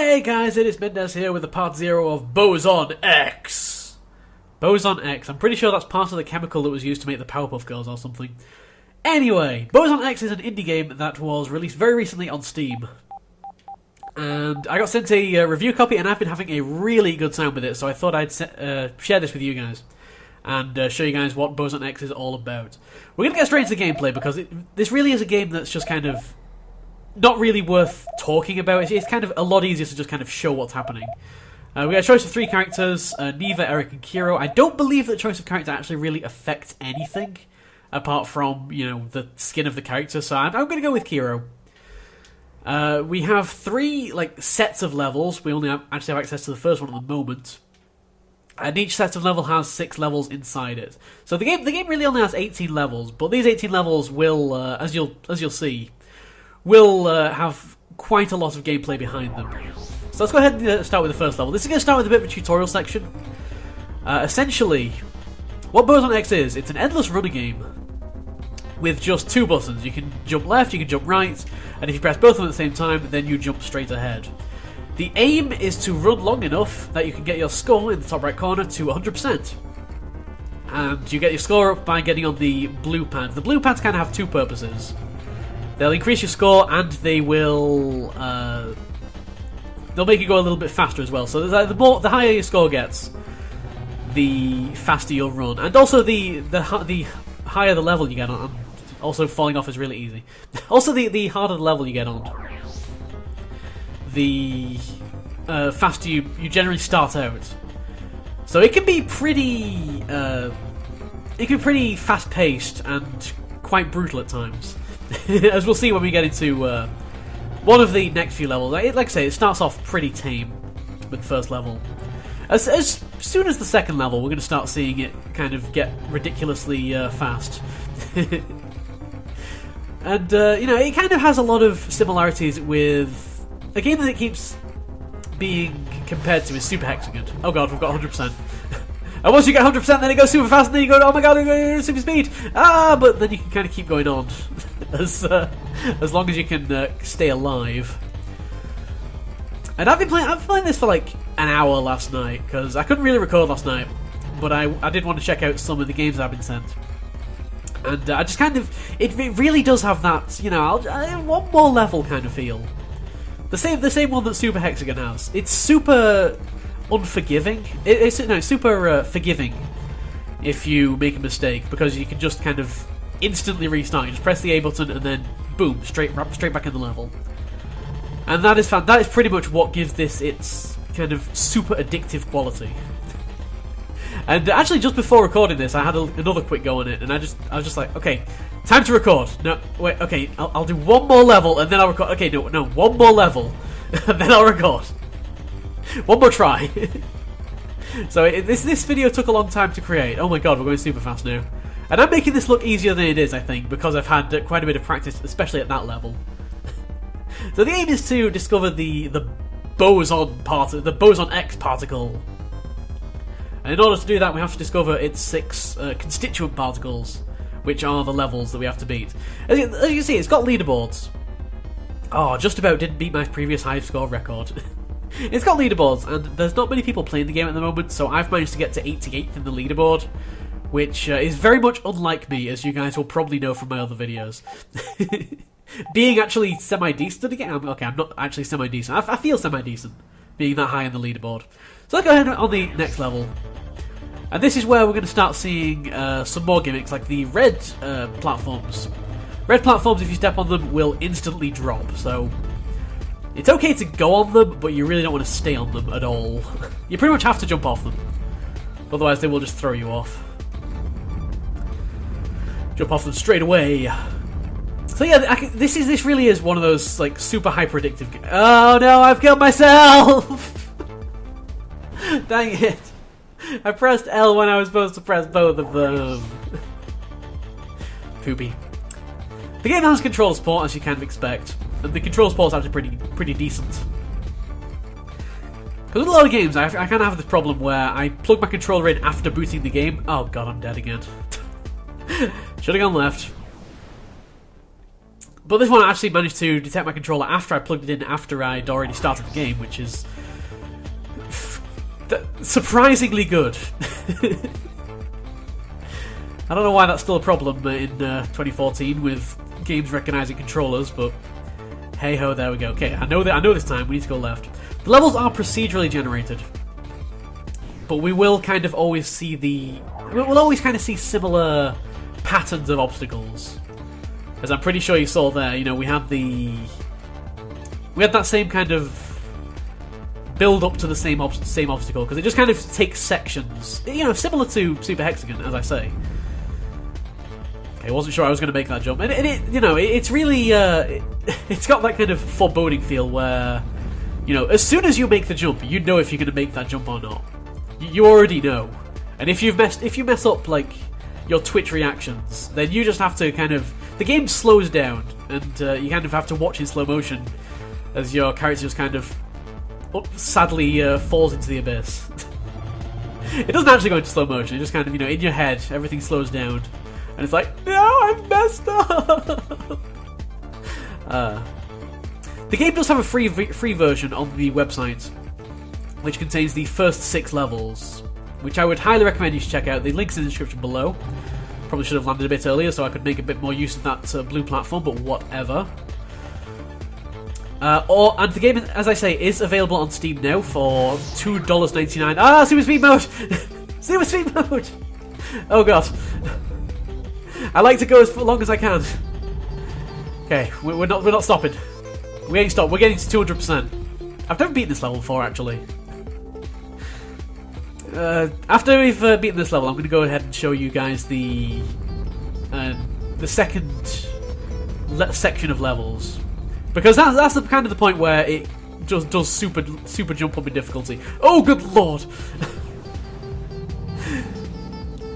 Hey guys, it is Mindez here with the part 0 of Boson-X. Boson-X, I'm pretty sure that's part of the chemical that was used to make the Powerpuff Girls or something. Anyway, Boson-X is an indie game that was released very recently on Steam. And I got sent a review copy and I've been having a really good time with it, so I thought I'd share this with you guys. And show you guys what Boson-X is all about. We're going to get straight into the gameplay because this really is a game that's just kind of not really worth talking about. It's kind of a lot easier to just kind of show what's happening. We got a choice of 3 characters, Neva, Eric, and Kiro. I don't believe that choice of character actually really affects anything, apart from, you know, the skin of the character, so I'm going to go with Kiro. We have 3, sets of levels. We only actually have access to the first one at the moment. And each set of level has 6 levels inside it. So the game really only has 18 levels, but these 18 levels will, as you'll see, will have quite a lot of gameplay behind them. So let's go ahead and start with the first level. This is going to start with a bit of a tutorial section. Essentially, what Boson-X is, it's an endless runner game with just 2 buttons. You can jump left, you can jump right, and if you press both of them at the same time, then you jump straight ahead. The aim is to run long enough that you can get your score in the top right corner to 100%. And you get your score up by getting on the blue pads. The blue pads kind of have 2 purposes. They'll increase your score and they will they'll make you go a little bit faster as well. So the higher your score gets, the faster you'll run. And also the higher the level you get on. Also, falling off is really easy. Also, the harder the level you get on, the faster you generally start out. So it can be pretty fast paced and quite brutal at times, as we'll see when we get into one of the next few levels. Like I say, it starts off pretty tame with the first level. As soon as the second level, we're going to start seeing it kind of get ridiculously fast. And you know, it kind of has a lot of similarities with a game that it keeps being compared to is Super Hexagon. Oh god, we've got 100%. And once you get 100%, then it goes super fast, and then you go, oh my god, I'm going super speed! But then you can kind of keep going on, as long as you can stay alive. And I've been playing this for like an hour last night, because I couldn't really record last night, but I did want to check out some of the games I've been sent. And I just kind of, it really does have that, you know, one more level kind of feel. The same one that Super Hexagon has. It's super unforgiving. It's super forgiving if you make a mistake, because you can just kind of instantly restart. You just press the A button and then boom, straight back in the level. And that is pretty much what gives this its kind of super addictive quality. And actually, just before recording this, I had another quick go on it, and I was just like, okay, time to record. No, wait, okay, I'll do one more level, and then I'll record. Okay, no, one more level, and then I'll record. One more try. So this video took a long time to create. Oh my god, we're going super fast now. And I'm making this look easier than it is, I think, because I've had quite a bit of practice, especially at that level. So the aim is to discover the Boson-X particle. And in order to do that, we have to discover its 6 constituent particles, which are the levels that we have to beat. As you can see, it's got leaderboards. Oh, just about didn't beat my previous high score record. It's got leaderboards, and there's not many people playing the game at the moment, so I've managed to get to 88th in the leaderboard, which is very much unlike me, as you guys will probably know from my other videos. Being actually semi-decent at the game. Okay, I'm not actually semi-decent. I feel semi-decent, being that high in the leaderboard. So let's go ahead on the next level. And this is where we're going to start seeing some more gimmicks, like the red platforms. Red platforms, if you step on them, will instantly drop, so it's okay to go on them, but you really don't want to stay on them at all. You pretty much have to jump off them, otherwise they will just throw you off. Jump off them straight away. So yeah, this really is one of those like super hyper addictive games. Oh no, I've killed myself! Dang it. I pressed L when I was supposed to press both of them. Poopy. The game has control support, as you can expect, and the control support is actually pretty decent. Because with a lot of games, I kind of have this problem where I plug my controller in after booting the game. Oh god, I'm dead again. Should have gone left. But this one I actually managed to detect my controller after I plugged it in after I'd already started the game, which is surprisingly good. I don't know why that's still a problem in 2014 with games recognising controllers, but hey ho, there we go. Okay, I know this time we need to go left. The levels are procedurally generated, but we will kind of always see we'll always kind of see similar patterns of obstacles. As I'm pretty sure you saw there, you know, we had that same kind of build up to the same obstacle, because it just kind of takes sections, you know, similar to Super Hexagon, as I say. Okay, I wasn't sure I was going to make that jump, and it you know, it's really it's got that kind of foreboding feel where, you know, as soon as you make the jump, you know if you're going to make that jump or not. You already know, and if you mess up like your Twitch reactions, then you just have to kind of, the game slows down, and you kind of have to watch in slow motion as your character just kind of sadly falls into the abyss. It doesn't actually go into slow motion, it just kind of, you know, in your head, everything slows down, and it's like, no, I've messed up! The game does have a free version on the website, which contains the first 6 levels, which I would highly recommend you should check out. The link's in the description below. Probably should have landed a bit earlier so I could make a bit more use of that blue platform, but whatever. And the game, as I say, is available on Steam now for $2.99. Ah, Super Speed Mode! Super Speed Mode! Oh god. I like to go as long as I can. Okay, we're not stopping. We ain't stopped. We're getting to 200%. I've never beaten this level before, actually. After we've beaten this level, I'm going to go ahead and show you guys the second section of levels, because that's the kind of the point where it just does super jump up in difficulty. Oh, good lord!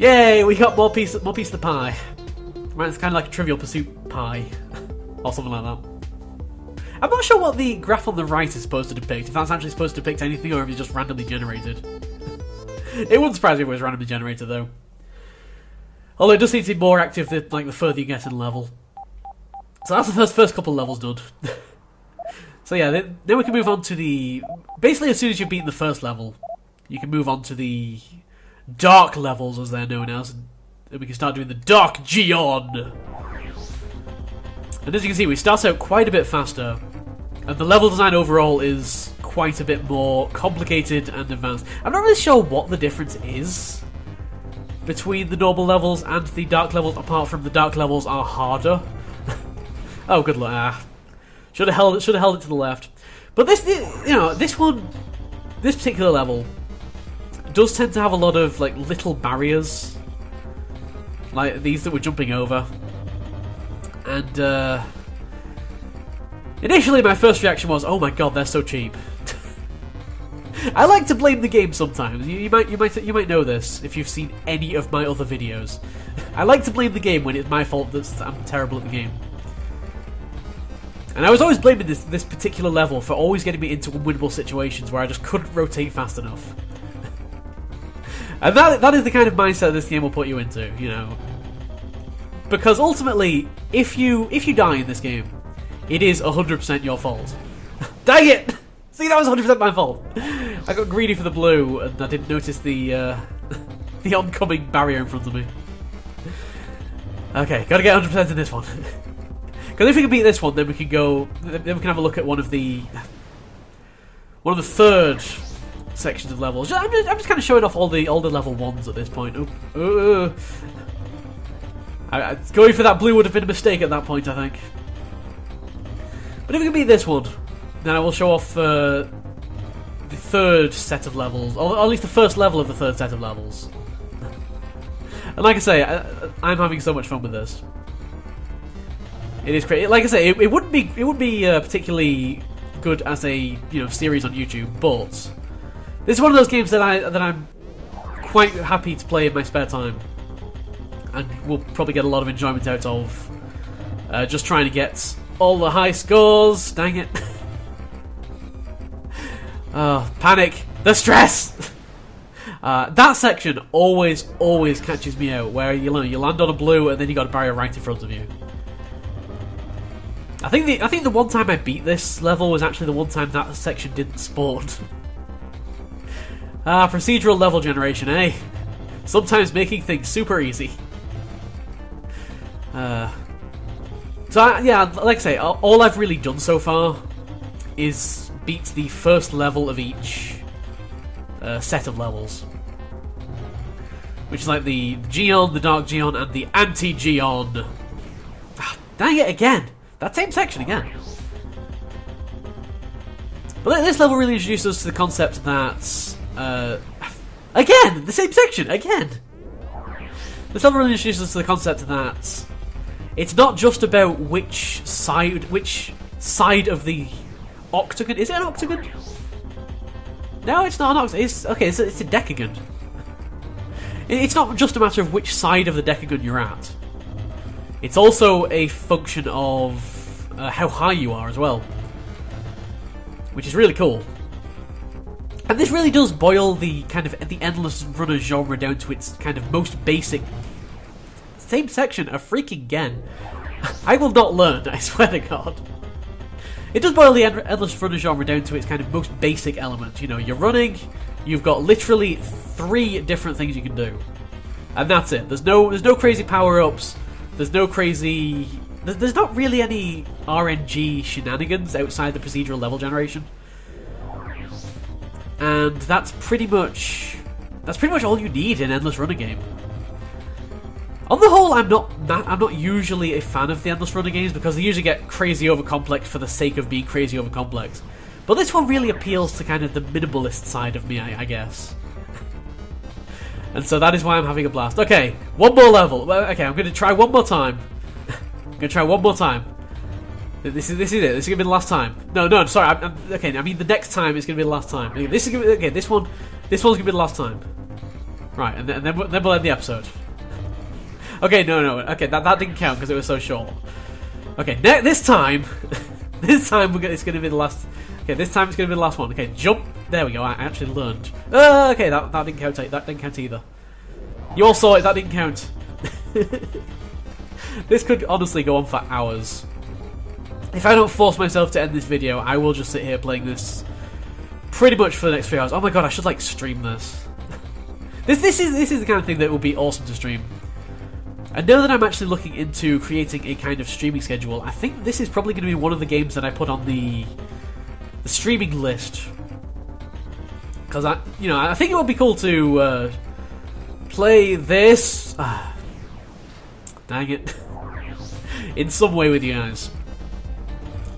Yay! We got more piece of the pie. Right, it's kind of like a Trivial Pursuit pie, or something like that. I'm not sure what the graph on the right is supposed to depict. If that's actually supposed to depict anything, or if it's just randomly generated. It wouldn't surprise me if it was randomly generated, though. Although it does seem to be more active the further you get in the level. So that's the first couple of levels done. So yeah, then we can move on to the... Basically, as soon as you've beaten the first level, you can move on to the dark levels, as they're known as. And we can start doing the Dark Geon. And as you can see, we start out quite a bit faster. And the level design overall is quite a bit more complicated and advanced. I'm not really sure what the difference is between the normal levels and the dark levels, apart from the dark levels are harder. Oh, good luck. Should have held it to the left. But this particular level does tend to have a lot of like little barriers, like these that we're jumping over. And initially, my first reaction was, "Oh my god, they're so cheap." I like to blame the game sometimes. You might know this if you've seen any of my other videos. I like to blame the game when it's my fault that I'm terrible at the game. And I was always blaming this particular level for always getting me into unwinnable situations where I just couldn't rotate fast enough. And that is the kind of mindset this game will put you into, you know. Because ultimately, if you die in this game, it is 100% your fault. Dang it! See, that was 100% my fault. I got greedy for the blue, and I didn't notice the the oncoming barrier in front of me. Okay, gotta get 100% in this one. Because if we can beat this one, then we can go. Then we can have a look at one of the third sections of levels. I'm just kind of showing off all the level 1s at this point. Going for that blue would have been a mistake at that point, I think. But if we can beat this one, then I will show off the third set of levels, or at least the first level of the third set of levels. And like I say, I'm having so much fun with this. It is great. Like I say, it wouldn't be particularly good as a series on YouTube, but this is one of those games that I'm quite happy to play in my spare time, and we'll probably get a lot of enjoyment out of. Just trying to get all the high scores. Dang it! Panic, the stress. That section always catches me out, where you land on a blue and then you got a barrier right in front of you. I think the one time I beat this level was actually the one time that section didn't spawn. Procedural level generation, eh? Sometimes making things super easy. Yeah, like I say, all I've really done so far is beat the first level of each set of levels. Which is like the Geon, the Dark Geon, and the Anti-Geon. Dang it, again! That same section again. But this level really introduced us to the concept that... again! The same section! Again! This level really introduced us to the concept that it's not just about which side of the octagon... Is it an octagon? No, it's not an octagon. It's a decagon. It's not just a matter of which side of the decagon you're at. It's also a function of how high you are as well. Which is really cool. And this really does boil the kind of the endless runner genre down to its kind of most basic... Same section, a freaking gen. I will not learn, I swear to God. It does boil the endless runner genre down to its kind of most basic element. You know, you're running, you've got literally 3 different things you can do. And that's it. There's no crazy power-ups. There's no crazy... There's not really any RNG shenanigans outside the procedural level generation. And that's pretty much all you need in an endless runner game. On the whole, I'm not usually a fan of the endless runner games because they usually get crazy over complex for the sake of being crazy over complex. But this one really appeals to kind of the minimalist side of me, I guess. And so that is why I'm having a blast. Okay, one more level. Okay, I'm going to try one more time. I'm going to try one more time. This is it. This is going to be the last time. No, sorry. Okay, I mean the next time is going to be the last time. Okay, this one's going to be the last time. Right, and then we'll end the episode. Okay, no. Okay, that didn't count because it was so short. Okay, this time, it's going to be the last. Okay, this time it's going to be the last one. Okay, jump. There we go. I actually learned. Okay, that didn't count. That didn't count either. You all saw it. That didn't count. This could honestly go on for hours. If I don't force myself to end this video, I will just sit here playing this pretty much for the next 3 hours. Oh my god, I should like stream this. This is the kind of thing that would be awesome to stream. And now that I'm actually looking into creating a kind of streaming schedule, I think this is probably going to be one of the games that I put on the streaming list. Because I think it would be cool to play this. Dang it. In some way with you guys.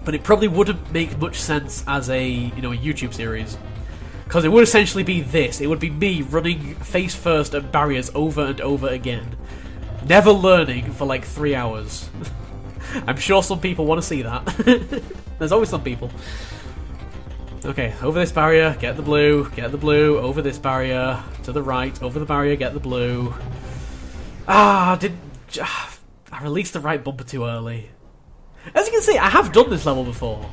But it probably wouldn't make much sense as a YouTube series. Because it would essentially be this. It would be me running face first at barriers over and over again. Never learning for like 3 hours. I'm sure some people want to see that. There's always some people. Okay, over this barrier, get the blue, over this barrier, to the right, over the barrier, get the blue. I released the right bumper too early. As you can see, I have done this level before.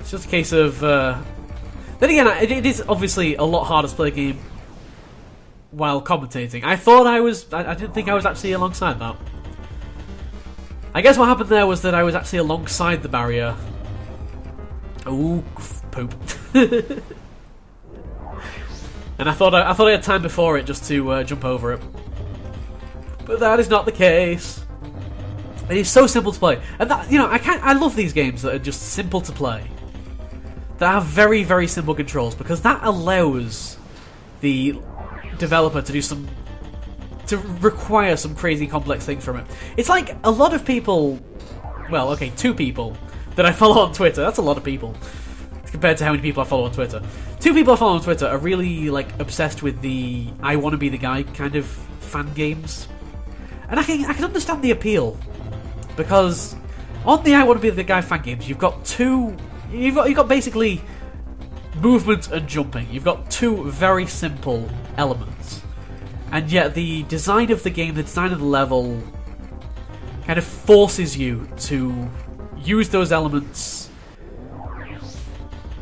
It's just a case of... Then again, it is obviously a lot harder to play a game while commentating. I thought I didn't think I was actually alongside that. I guess what happened there was that I was actually alongside the barrier. Ooh, poop. And I thought I had time before it just to jump over it. But that is not the case. It is so simple to play. And that, I love these games that are just simple to play. That have very, very simple controls, because that allows the developer to require some crazy complex things from it. It's like a lot of people, well, okay, 2 people that I follow on Twitter. That's a lot of people compared to how many people I follow on Twitter. 2 people I follow on Twitter are really like obsessed with the I want to be the guy kind of fan games, and I can understand the appeal, because on the I want to be the guy fan games, you've got basically movement and jumping. You've got 2 very simple elements, and yet the design of the game, the design of the level, kind of forces you to use those elements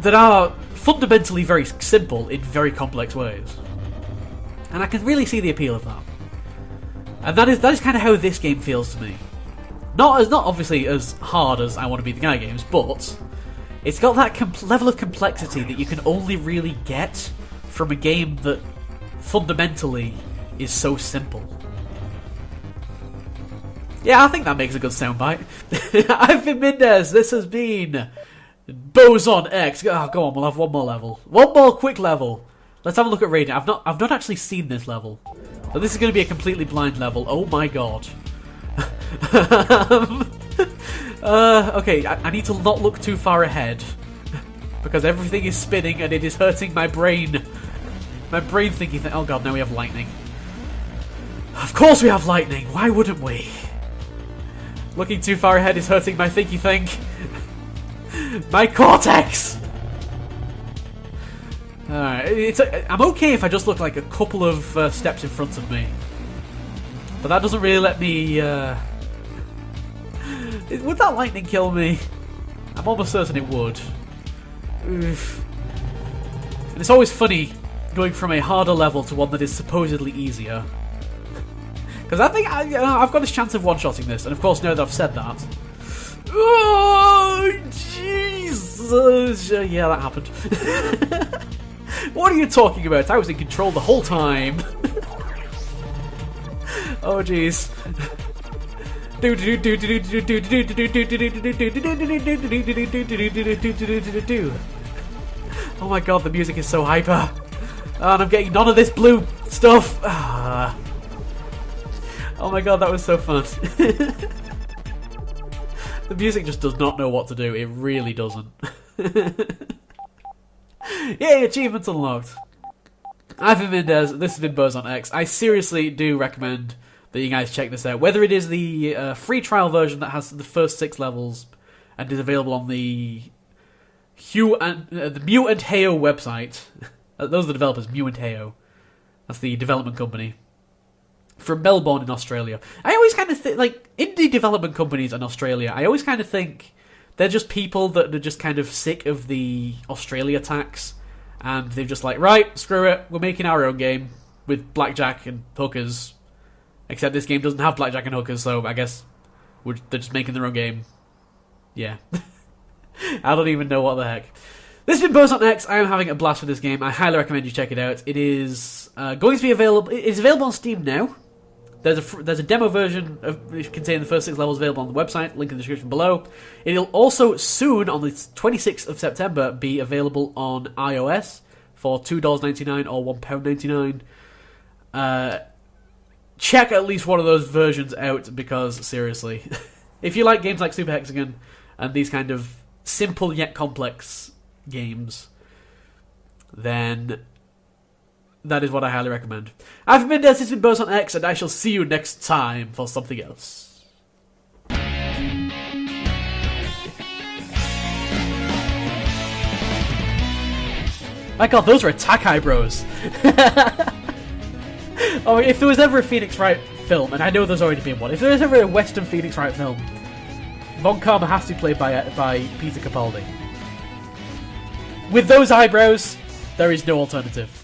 that are fundamentally very simple in very complex ways. And I can really see the appeal of that. And that is kind of how this game feels to me. Not obviously as hard as I Want to Be the Guy games, but it's got that level of complexity that you can only really get from a game that fundamentally is so simple. Yeah, I think that makes a good soundbite. I've been Mindez. This has been Boson-X. Oh, go on, we'll have one more level. One more quick level. Let's have a look at rating. I've not actually seen this level. So this is going to be a completely blind level. Oh my god. Okay, I need to not look too far ahead. Because everything is spinning and it is hurting my brain. My brain thinking that, oh god, now we have lightning. Of course we have lightning. Why wouldn't we? Looking too far ahead is hurting my thinky thing. My cortex! Alright, I'm okay if I just look like a couple of steps in front of me. But that doesn't really let me... Would that lightning kill me? I'm almost certain it would. Oof. And it's always funny going from a harder level to one that is supposedly easier. Because I think I've got this chance of one-shotting this, and of course now that I've said that... Oh, Jesus! Yeah, that happened. What are you talking about? I was in control the whole time. Oh, jeez. Oh my god, the music is so hyper. And I'm getting none of this blue stuff. Oh my god, that was so fun. The music just does not know what to do. It really doesn't. Yay, achievements unlocked. I've been Mindez. This has been Boson-X. I seriously do recommend that you guys check this out. Whether it is the free trial version that has the first 6 levels and is available on the the Mew and Heyo website. Those are the developers, Mew and Heyo. That's the development company. From Melbourne in Australia. I always kind of think, like, indie development companies in Australia, I always kind of think they're just people that are just kind of sick of the Australia tax, and they're just like, right, screw it, we're making our own game with blackjack and hookers. Except this game doesn't have blackjack and hookers, so I guess they're just making their own game. Yeah. I don't even know what the heck. This has been Boson-X. I am having a blast with this game. I highly recommend you check it out. It is going to be available. It's available on Steam now. There's a demo version which containing the first 6 levels available on the website. Link in the description below. It'll also soon, on the 26th of September, be available on iOS for $2.99 or £1.99. Check at least one of those versions out, because seriously, if you like games like Super Hexagon and these kind of simple yet complex games, then that is what I highly recommend. I've been Mindez, this has been Boson-X, and I shall see you next time for something else. My god, those are attack eyebrows. Oh, if there was ever a Phoenix Wright film, and I know there's already been one, if there was ever a Western Phoenix Wright film, Von Karma has to be played by Peter Capaldi. With those eyebrows, there is no alternative.